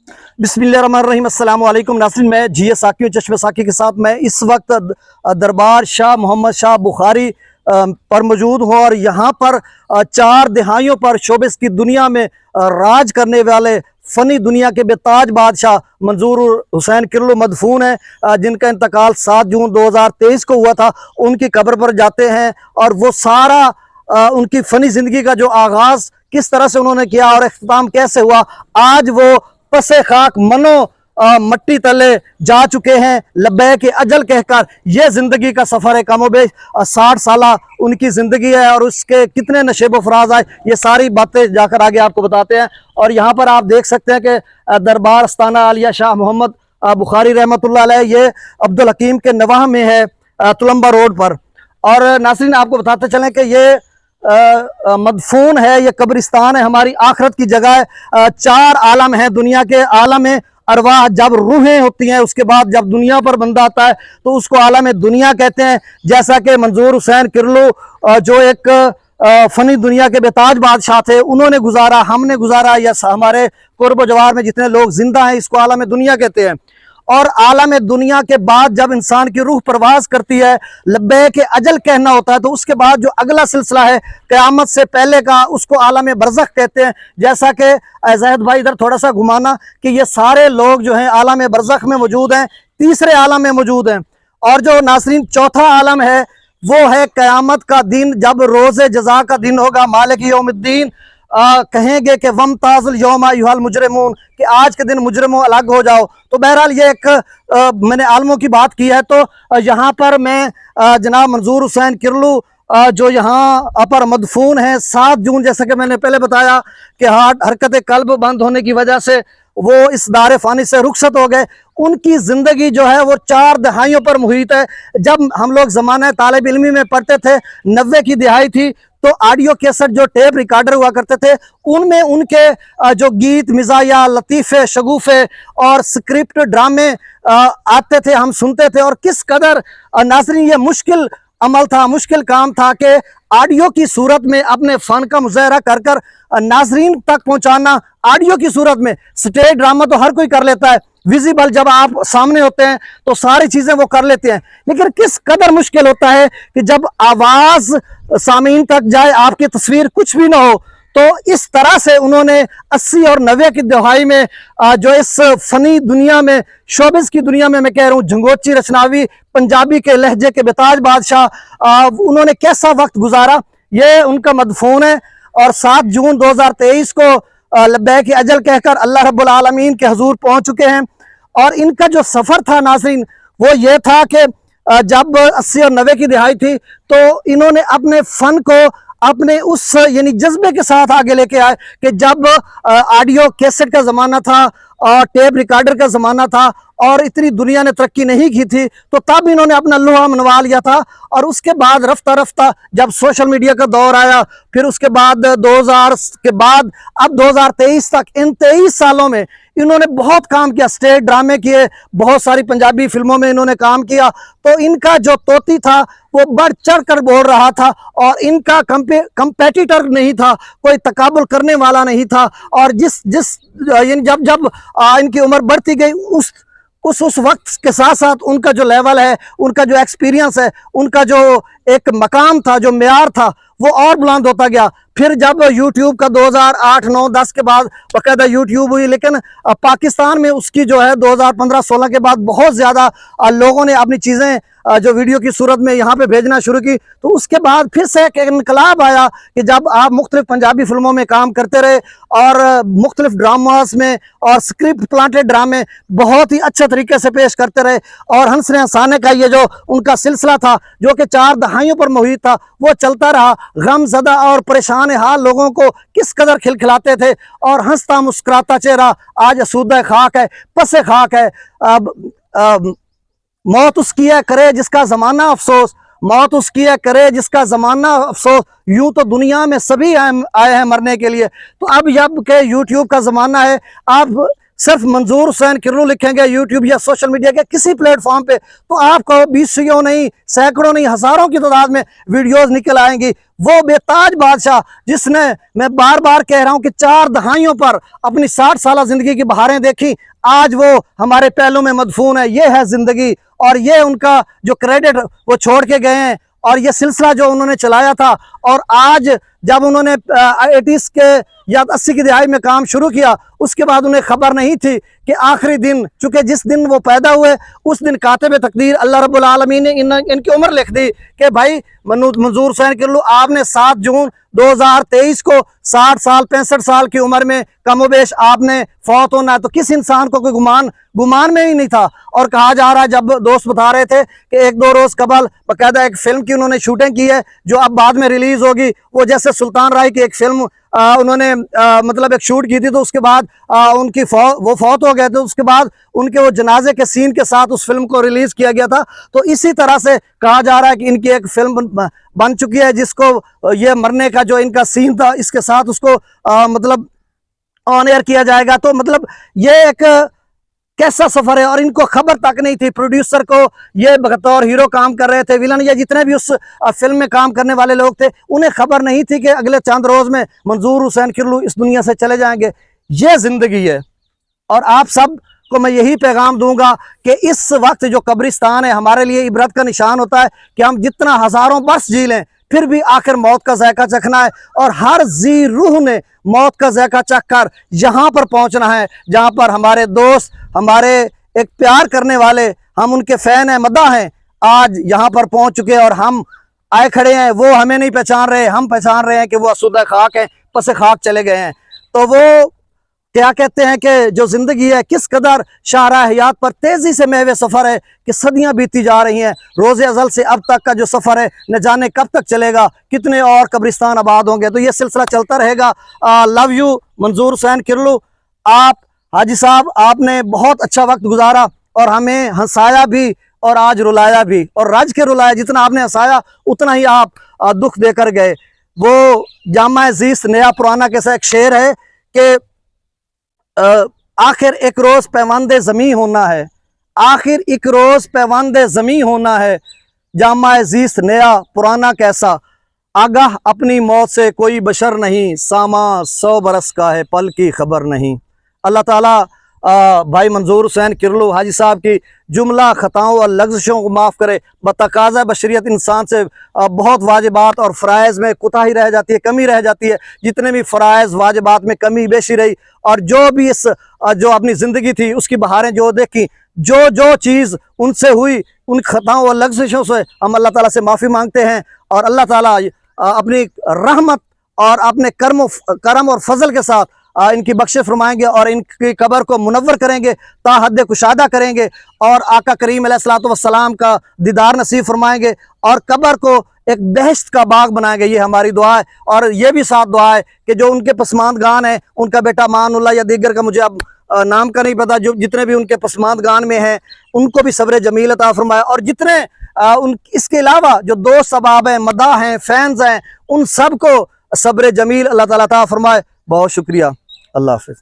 बिस्मिल्लाहिर्रहमानिर्रहीम। अस्सलाम वालेकुम नाज़रीन, मैं जी साकी चश्मे साकी के साथ मैं इस वक्त दरबार शाह मोहम्मद शाह बुखारी पर मौजूद हूँ और यहाँ पर 4 दहाइयों पर शोबिस की दुनिया में राज करने वाले फ़नी दुनिया के बेताज बादशाह मंजूर हुसैन किरलू मदफून है, जिनका इंतकाल 7 जून 2023 को हुआ था। उनकी कब्र पर जाते हैं और वो सारा उनकी फ़नी ज़िंदगी का जो आगाज़ किस तरह से उन्होंने किया और इख्तिताम कैसे हुआ, आज वो पसे खाक मनो मट्टी तले जा चुके हैं लब्बैक अजल कहकर। ये ज़िंदगी का सफ़र है, कमोबेश 60 साल उनकी ज़िंदगी है और उसके कितने नशेब फराज आए, ये सारी बातें जाकर आगे आपको बताते हैं। और यहाँ पर आप देख सकते हैं कि दरबार आस्ताना आलिया शाह मोहम्मद बुखारी रहमतुल्लाह अलैह, ये अब्दुल हकीम के नवाह में है, तुलंबा रोड पर। और नाज़रीन आपको बताते चलें कि ये मदफून है, ये कब्रिस्तान है, हमारी आखिरत की जगह है। 4 आलम है दुनिया के। आलम अरवाह जब रूहें होती हैं, उसके बाद जब दुनिया पर बंदा आता है तो उसको आलम दुनिया कहते हैं। जैसा कि मंजूर हुसैन किरलू जो एक फ़नी दुनिया के बेताज बादशाह थे, उन्होंने गुजारा, हमने गुजारा, या हमारे कुर्ब जवार में जितने लोग जिंदा हैं, इसको आलम दुनिया कहते हैं। और आलम दुनिया के बाद जब इंसान की रूह परवाज करती है, लब्बैक अजल कहना होता है, तो उसके बाद जो अगला सिलसिला है क़यामत से पहले का, उसको आलम बरज़ख कहते हैं। जैसा कि ज़ैद भाई इधर थोड़ा सा घुमाना कि ये सारे लोग जो हैं आलम बरज़ख में मौजूद हैं, तीसरे आलम में मौजूद हैं। और जो नाज़रीन चौथा आलम है वो है क़यामत का दिन, जब रोज़े जज़ा का दिन होगा, मालिक यौमिद्दीन कहेंगे कि वम ताज़ुल यौमा अय्युहल मुजरिमून, कि आज के दिन मुजरिमों अलग हो जाओ। तो बहरहाल ये एक मैंने आलमों की बात की है। तो यहाँ पर मैं जनाब मंजूर हुसैन किरलू जो यहाँ पर मदफून है 7 जून, जैसा कि मैंने पहले बताया कि हरकत कल्ब बंद होने की वजह से वो इस दारे फ़ानी से रुखसत हो गए। उनकी ज़िंदगी जो है वो 4 दहाइयों पर मुहित है। जब हम लोग ज़माना तालिब इल्मी में पढ़ते थे, 90 की दिहाई थी, तो ऑडियो कैसेट जो टेप रिकॉर्डर हुआ करते थे, उनमें उनके जो गीत मिजाया, लतीफ़े, शगुफ़े और स्क्रिप्ट ड्रामे आते थे, हम सुनते थे। और किस कदर नाज़रीन ये मुश्किल अमल था, मुश्किल काम था कि ऑडियो की सूरत में अपने फ़न का मुज़ाहरा कर कर नाज़रीन तक पहुँचाना। ऑडियो की सूरत में स्टेज ड्रामा तो हर कोई कर लेता है, विजिबल जब आप सामने होते हैं तो सारी चीज़ें वो कर लेते हैं, लेकिन किस कदर मुश्किल होता है कि जब आवाज़ सामीन तक जाए, आपकी तस्वीर कुछ भी ना हो। तो इस तरह से उन्होंने 80 और 90 की दहाई में जो इस फ़नी दुनिया में, शोबिस की दुनिया में, मैं कह रहा हूँ झंगोची रचनावी पंजाबी के लहजे के बेताज बादशाह, उन्होंने कैसा वक्त गुजारा, ये उनका मदफून है। और 7 जून 2023 को लब्बैक अजल कहकर अल्लाह रब्बुल आलमीन के हुजूर पहुँच चुके हैं। और इनका जो सफ़र था नाज़रीन वो ये था कि जब 80 और 90 की दिहाई थी तो इन्होंने अपने फ़न को अपने उस यानी जज्बे के साथ आगे लेके आए कि जब ऑडियो कैसेट का ज़माना था और टेप रिकॉर्डर का ज़माना था और इतनी दुनिया ने तरक्की नहीं की थी, तो तब इन्होंने अपना लोहा मनवा लिया था। और उसके बाद रफ्ता रफ्ता जब सोशल मीडिया का दौर आया, फिर उसके बाद 2000 के बाद अब 2023 तक, इन 23 सालों में इन्होंने बहुत काम किया, स्टेज ड्रामे किए, बहुत सारी पंजाबी फिल्मों में इन्होंने काम किया। तो इनका जो तोती था वो बढ़ चढ़ कर बोल रहा था और इनका कंपेटिटर नहीं था, कोई तकाबुल करने वाला नहीं था। और जिस जब जब इनकी उम्र बढ़ती गई, उस वक्त के साथ साथ उनका जो लेवल है, उनका जो एक्सपीरियंस है, उनका जो एक मकाम था, जो मेयार था, वो और बुलंद होता गया। फिर जब यूट्यूब का 2008, 9, 10 के बाद बाकायदा यूट्यूब हुई, लेकिन पाकिस्तान में उसकी जो है 2015, 16 के बाद बहुत ज़्यादा लोगों ने अपनी चीज़ें जो वीडियो की सूरत में यहाँ पे भेजना शुरू की। तो उसके बाद फिर से एक इनकलाब आया कि जब आप मुख्तलिफ पंजाबी फिल्मों में काम करते रहे और मुख्तलिफ ड्रामास में और स्क्रिप्ट प्लांटेड ड्रामे बहुत ही अच्छे तरीके से पेश करते रहे, और हंसने हंसाने का ये जो उनका सिलसिला था जो कि 4 दहाइयों पर मुहित था, वो चलता रहा। गमज़दा और परेशान हाल लोगों को किस कदर खिलखिलाते थे, और हंसता मुस्कुराता चेहरा आज असूदा खाक है, पसे खाक है। मौत उसकी है करे जिसका ज़माना अफसोस, मौत उसकी है करे जिसका ज़माना अफसोस, यूं तो दुनिया में सभी आए हैं मरने के लिए। तो अब जब के यूट्यूब का ज़माना है, आप सिर्फ मंजूर हुसैन किरलू लिखेंगे यूट्यूब या सोशल मीडिया के किसी प्लेटफॉर्म पे, तो आपको 20 नहीं, सैकड़ों नहीं, हज़ारों की तादाद में वीडियोस निकल आएंगी। वो बेताज बादशाह जिसने, मैं बार बार कह रहा हूं कि 4 दहाइयों पर अपनी 60 साल जिंदगी की बहारें देखी, आज वो हमारे पहलू में मदफून है। ये है जिंदगी और ये उनका जो क्रेडिट वो छोड़ के गए हैं और ये सिलसिला जो उन्होंने चलाया था। और आज जब उन्होंने 80s के या 80 की दिहाई में काम शुरू किया, उसके बाद उन्हें खबर नहीं थी कि आखिरी दिन, चूंकि जिस दिन वो पैदा हुए उस दिन कातिब तकदीर अल्लाह रब्बुल आलमीन ने इनकी उम्र लिख दी कि भाई मंजूर हुसैन किरलू, आपने 7 जून 2023 को 60 साल 65 साल की उम्र में कमोबेश आपने फौत होना है। तो किस इंसान को कोई गुमान में ही नहीं था। और कहा जा रहा है, जब दोस्त बता रहे थे कि 1-2 रोज कबल बाकायदा एक फिल्म की उन्होंने शूटिंग की है जो अब बाद में रिलीज होगी। वो जैसे सुल्तान राय की एक फिल्म उन्होंने मतलब एक शूट की थी, तो उसके बाद उनकी वो फौत हो गए थे, उसके बाद उनके वो जनाजे के सीन के साथ उस फिल्म को रिलीज किया गया था। तो इसी तरह से कहा जा रहा है कि इनकी एक फिल्म बन चुकी है जिसको ये मरने का जो इनका सीन था इसके साथ उसको मतलब ऑन एयर किया जाएगा। तो मतलब ये एक कैसा सफर है और इनको खबर तक नहीं थी। प्रोड्यूसर को ये बतौर हीरो काम कर रहे थे, विलन या जितने भी उस फिल्म में काम करने वाले लोग थे, उन्हें खबर नहीं थी कि अगले चंद रोज में मंजूर हुसैन किरलू इस दुनिया से चले जाएंगे। ये जिंदगी है। और आप सब को मैं यही पैगाम दूंगा कि इस वक्त जो कब्रिस्तान है हमारे लिए इबरत का निशान होता है कि हम जितना हजारों बरस जी लें फिर भी आखिर मौत का जायका चखना है। और हर जी रूह ने मौत का जायका चख कर यहाँ पर पहुँचना है जहाँ पर हमारे दोस्त, हमारे एक प्यार करने वाले, हम उनके फैन हैं, मदा हैं, आज यहाँ पर पहुँच चुके हैं और हम आए खड़े हैं। वो हमें नहीं पहचान रहे, हम पहचान रहे हैं कि वो असुदा खाक हैं, पसे खाक चले गए हैं। तो वो क्या कहते हैं कि जो जिंदगी है किस कदर शाहराह हयात पर तेजी से महवे सफर है कि सदियां बीती जा रही हैं। रोज़े अज़ल से अब तक का जो सफर है न जाने कब तक चलेगा, कितने और कब्रिस्तान आबाद होंगे। तो ये सिलसिला चलता रहेगा। लव यू मंजूर हुसैन किरलू। आप हाजी साहब, आपने बहुत अच्छा वक्त गुजारा और हमें हंसाया भी और आज रुलाया भी, और रज के रुलाया। जितना आपने हंसाया उतना ही आप दुख देकर गए। वो जामा जीस्त नया पुराना कैसा एक शेर है कि आखिर एक रोज पैवंदे ज़मीं होना है, आखिर एक रोज पैवंदे ज़मीं होना है, जामा जीस्त नया पुराना कैसा, आगाह अपनी मौत से कोई बशर नहीं, सामा 100 बरस का है पल की खबर नहीं। अल्लाह ताला भाई मंजूर हुसैन किरलू हाजी साहब की जुमला खताओं और लग़्ज़िशों को माफ़ करे। बतकाज़ा बशरियत इंसान से बहुत वाजिबात और फ़राइज़ में कोताही रह जाती है, कमी रह जाती है। जितने भी फ़राइज़ वाजिबात में कमी बेशी रही और जो भी इस जो अपनी ज़िंदगी थी उसकी बहारें जो देखी, जो चीज़ उनसे हुई, उन खताओं और लग़्ज़िशों से हम अल्लाह ताला से माफ़ी मांगते हैं। और अल्लाह ताला अपनी रहमत और अपने करम और फजल के साथ इनकी बख्शिश फरमाएंगे और इनकी कब्र को मुनव्वर करेंगे, ताहद कुशादा करेंगे और आका करीम अलैहिस्सलातु वस्सलाम का दीदार नसीब फरमाएंगे और कब्र को एक बहश्त का बाग बनाएंगे। ये हमारी दुआ है। और ये भी साथ दुआ है कि जो उनके पसमानदगान हैं, उनका बेटा मानुल्लाह या दीगर का मुझे अब नाम का नहीं पता, जो जितने भी उनके पसमानदगान में हैं उनको भी सब्र जमील अता फरमाए। और जितने इसके अलावा जो दोस्त अहबाब हैं, मदा हैं, फैंस हैं, उन सब को सब्र जमील अल्लाह ताला अता फरमाए। बहुत शुक्रिया। अल्लाह हाफ़िज़।